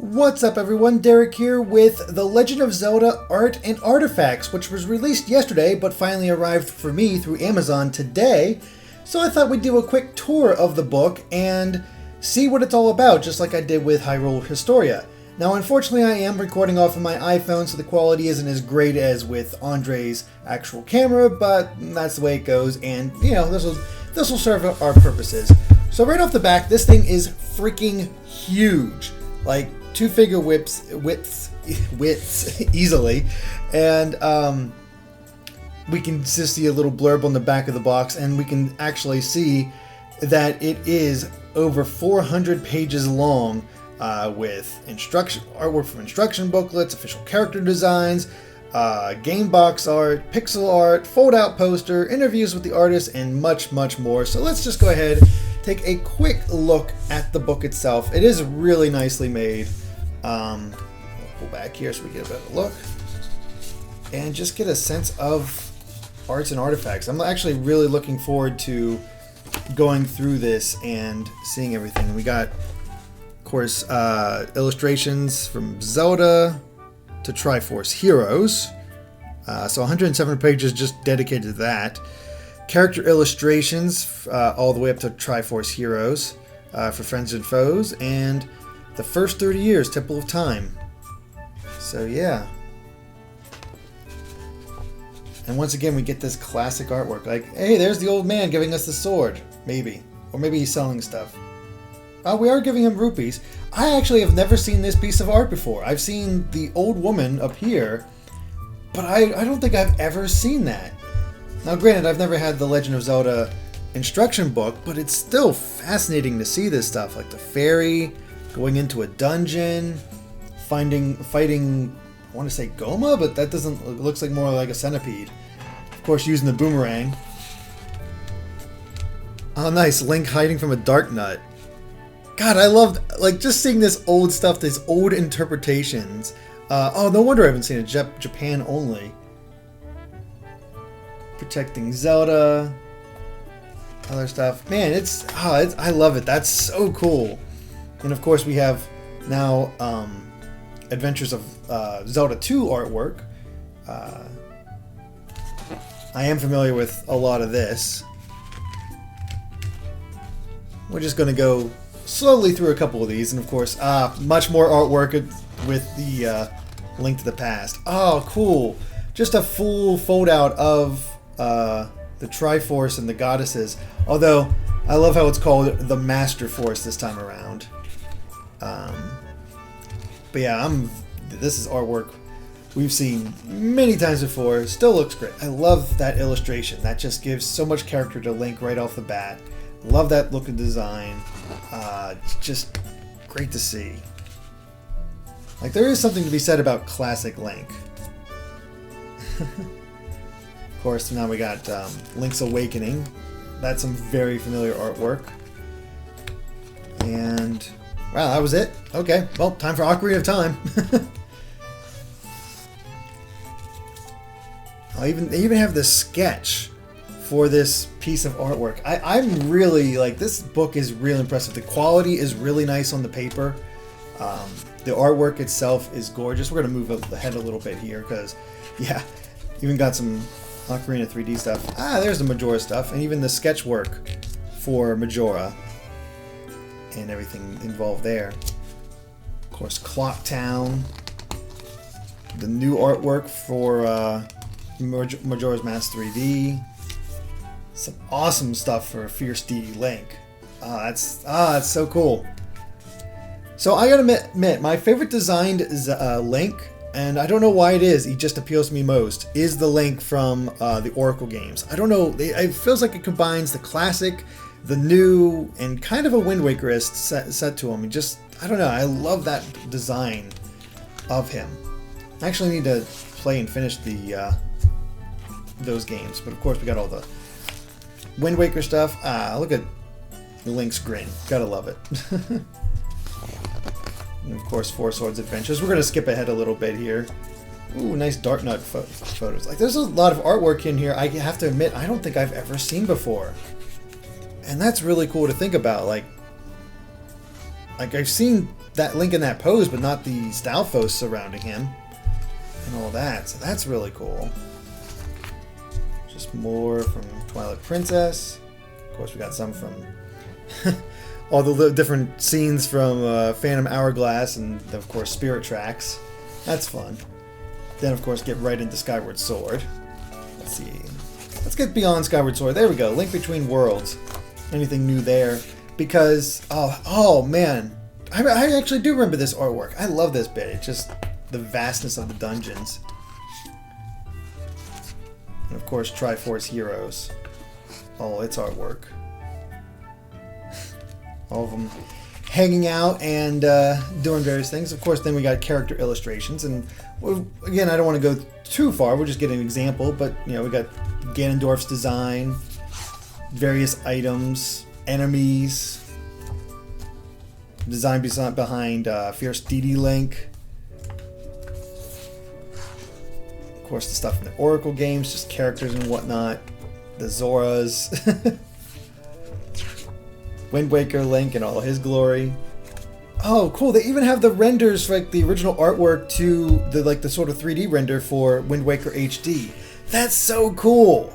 What's up everyone, Derek here with The Legend of Zelda Art and Artifacts, which was released yesterday but finally arrived for me through Amazon today. So I thought we'd do a quick tour of the book and see what it's all about, just like I did with Hyrule Historia. Now unfortunately I am recording off of my iPhone, so the quality isn't as great as with Andre's actual camera, but that's the way it goes, and you know, this will serve our purposes. So right off the back, this thing is freaking huge. Like 2-figure widths easily, and we can just see a little blurb on the back of the box, and we can actually see that it is over 400 pages long, with artwork from instruction booklets, official character designs, game box art, pixel art, fold-out poster, interviews with the artists, and much more. So let's just go ahead, take a quick look at the book itself. It is really nicely made. I'll pull back here so we get a better look and just get a sense of arts and artifacts. I'm actually really looking forward to going through this and seeing everything. We got, of course, illustrations from Zelda to Triforce Heroes. So 107 pages just dedicated to that. Character illustrations all the way up to Triforce Heroes for friends and foes, and the first 30 years, Temple of Time. So yeah. And once again, we get this classic artwork. Like, hey, there's the old man giving us the sword. Maybe. Or maybe he's selling stuff. We are giving him rupees. I actually have never seen this piece of art before. I've seen the old woman up here, but I don't think I've ever seen that. Now granted, I've never had the Legend of Zelda instruction book, but it's still fascinating to see this stuff. Like the fairy going into a dungeon, fighting, I want to say Goma, but that doesn't, it looks like more like a centipede. Of course, using the boomerang. Oh nice, Link hiding from a dark nut. God, I love, like, just seeing this old stuff, these old interpretations. Oh, no wonder I haven't seen it. Japan only. Protecting Zelda. Other stuff. Man, I love it. That's so cool. And of course we have now Adventures of Zelda 2 artwork. I am familiar with a lot of this. We're just going to go slowly through a couple of these, and of course much more artwork with the Link to the Past. Oh, cool. Just a full fold out of the Triforce and the goddesses, although I love how it's called the Master Force this time around. But yeah, this is artwork we've seen many times before. Still looks great. I love that illustration. That just gives so much character to Link right off the bat. Love that look and design. Just great to see. Like, there is something to be said about classic Link. Of course, now we got Link's Awakening. That's some very familiar artwork. And wow, that was it? Okay, well, time for Ocarina of Time. They even have the sketch for this piece of artwork. I'm really, like, this book is really impressive. The quality is really nice on the paper. The artwork itself is gorgeous. We're going to move ahead a little bit here because, yeah, even got some Ocarina 3D stuff. There's the Majora stuff, and even the sketch work for Majora and everything involved there. Of course, Clock Town, the new artwork for Majora's Mask 3D. Some awesome stuff for Fierce D Link. That's so cool. So I gotta admit, my favorite designed Link, and I don't know why it is, he just appeals to me most, is the Link from the Oracle games. I don't know, it feels like it combines the classic, the new, and kind of a Wind Waker-esque set to him. And just, I don't know, I love that design of him. I actually need to play and finish those games, but of course we got all the Wind Waker stuff. Look at Link's grin. Gotta love it. And of course, Four Swords Adventures. We're gonna skip ahead a little bit here. Ooh, nice Dark Nut photos. Like, there's a lot of artwork in here. I have to admit, I don't think I've ever seen before. And that's really cool to think about. Like I've seen that Link in that pose, but not the Stalfos surrounding him and all that. So that's really cool. Just more from Twilight Princess. Of course, we got some from all the different scenes from Phantom Hourglass and, of course, Spirit Tracks. That's fun. Then, of course, get right into Skyward Sword. Let's see. Let's get beyond Skyward Sword. There we go. Link Between Worlds. Anything new there? Because, oh man. I actually do remember this artwork. I love this bit. It's just the vastness of the dungeons. And, of course, Triforce Heroes. Oh, its artwork. All of them hanging out and doing various things. Of course, then we got character illustrations. And, again, I don't want to go too far. We'll just get an example. But, you know, we got Ganondorf's design, various items, enemies, design behind Fierce DD Link. Of course, the stuff in the Oracle games, just characters and whatnot. The Zoras. Wind Waker Link in all his glory. Oh, cool. They even have the renders for like the original artwork to the sort of 3D render for Wind Waker HD. That's so cool.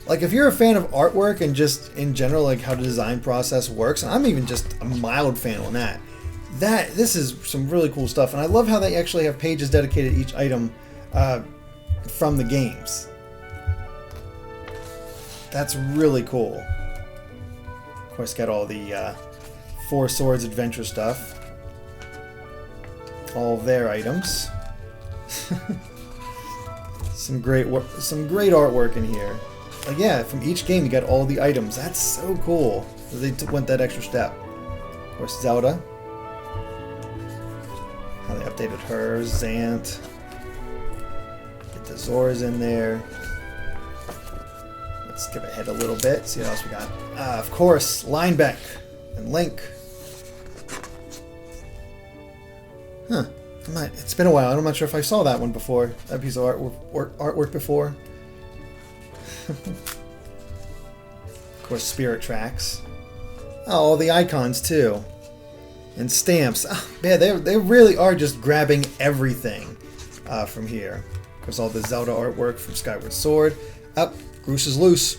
Like, if you're a fan of artwork and just in general like how the design process works, and I'm even just a mild fan on that, this is some really cool stuff. And I love how they actually have pages dedicated to each item from the games. That's really cool. Of course, got all the Four Swords adventure stuff. All of their items. Some great artwork in here. Like, yeah, from each game you got all the items. That's so cool. They went that extra step. Of course, Zelda. How they updated her. Zant. Get the Zoras in there. Let's skip ahead a little bit. See what else we got. Of course, Linebeck and Link. Huh. It's been a while. I'm not sure if I saw that one before. That piece of artwork before. Of course, Spirit Tracks. Oh, all the icons too. And stamps. Oh, man, they really are just grabbing everything from here. Of course, all the Zelda artwork from Skyward Sword. Up, Groose is loose.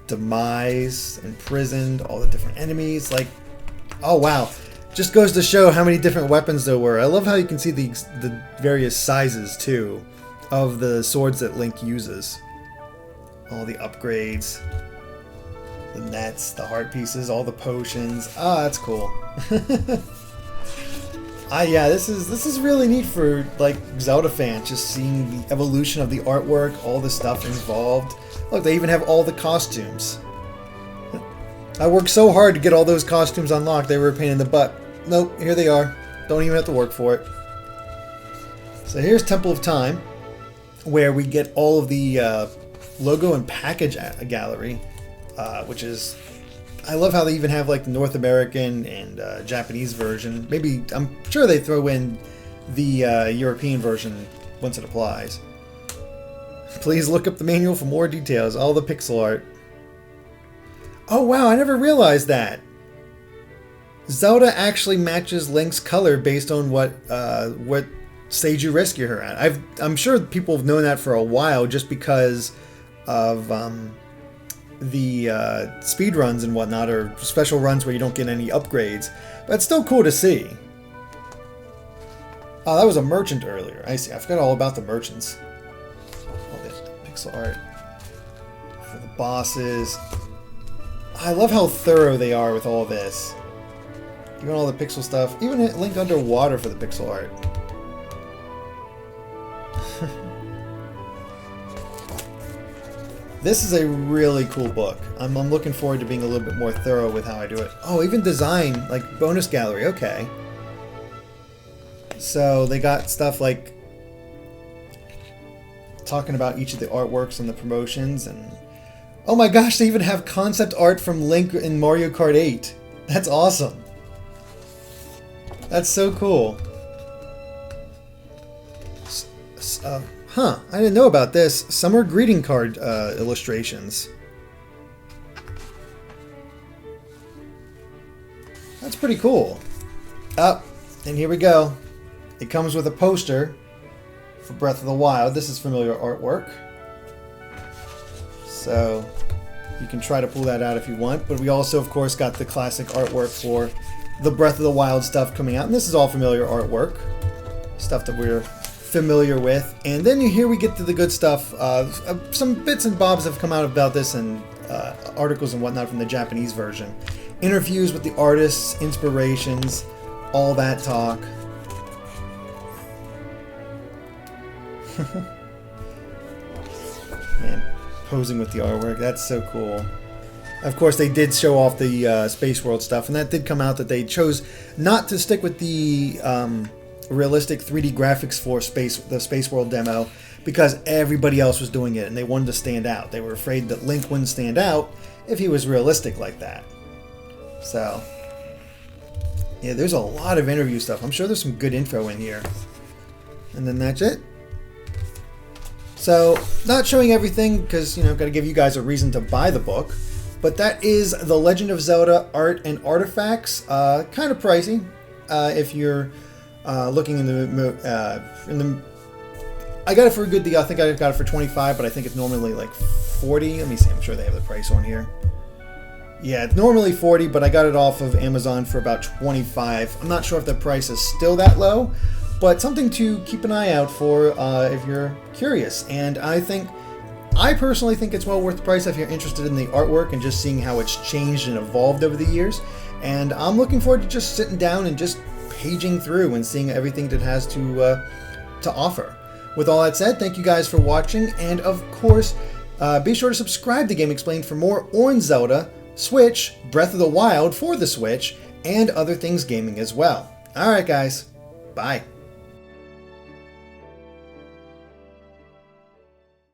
Demise, imprisoned, all the different enemies. Like, oh wow. Just goes to show how many different weapons there were. I love how you can see the various sizes too of the swords that Link uses. All the upgrades, the nets, the heart pieces, all the potions. Ah, that's cool. Yeah, this is really neat for like Zelda fans, just seeing the evolution of the artwork, all the stuff involved. Look, they even have all the costumes. I worked so hard to get all those costumes unlocked, they were a pain in the butt. Nope, here they are. Don't even have to work for it. So here's Temple of Time, where we get all of the logo and package gallery, which is... I love how they even have like the North American and Japanese version. Maybe, I'm sure they throw in the European version once it applies. Please look up the manual for more details. All the pixel art. Oh wow, I never realized that. Zelda actually matches Link's color based on what stage you rescue her at. I'm sure people have known that for a while just because of the speed runs and whatnot, or special runs where you don't get any upgrades. But it's still cool to see. Oh, that was a merchant earlier. I see. I forgot all about the merchants. All this pixel art for the bosses. I love how thorough they are with all this. Even all the pixel stuff. Even Link underwater for the pixel art. This is a really cool book. I'm looking forward to being a little bit more thorough with how I do it. Oh, even design, like bonus gallery, okay. So they got stuff like talking about each of the artworks and the promotions, and oh my gosh, they even have concept art from Link in Mario Kart 8. That's awesome. That's so cool. I didn't know about this. Summer greeting card illustrations. That's pretty cool. Oh, and here we go. It comes with a poster for Breath of the Wild. This is familiar artwork. So you can try to pull that out if you want. But we also, of course, got the classic artwork for the Breath of the Wild stuff coming out. And this is all familiar artwork. Stuff that we're familiar with. And then here we get to the good stuff. Some bits and bobs have come out about this and articles and whatnot from the Japanese version. Interviews with the artists, inspirations, all that talk. Man, posing with the artwork, that's so cool. Of course, they did show off the Space World stuff, and that did come out that they chose not to stick with the realistic 3D graphics for the Space World demo because everybody else was doing it, and they wanted to stand out. They were afraid that Link wouldn't stand out if he was realistic like that. So, yeah, there's a lot of interview stuff. I'm sure there's some good info in here. And then that's it. So, not showing everything because, got to give you guys a reason to buy the book. But that is The Legend of Zelda Art and Artifacts. Kind of pricey if you're looking in the... I got it for a good deal. I think I got it for $25, but I think it's normally like $40. Let me see. I'm sure they have the price on here. Yeah, it's normally $40, but I got it off of Amazon for about $25. I'm not sure if the price is still that low, but something to keep an eye out for if you're curious. And I personally think it's well worth the price if you're interested in the artwork and just seeing how it's changed and evolved over the years. And I'm looking forward to just sitting down and just paging through and seeing everything that it has to offer. With all that said, thank you guys for watching, and of course, be sure to subscribe to GameXplain for more on Zelda, Switch, Breath of the Wild for the Switch, and other things gaming as well. Alright guys, bye.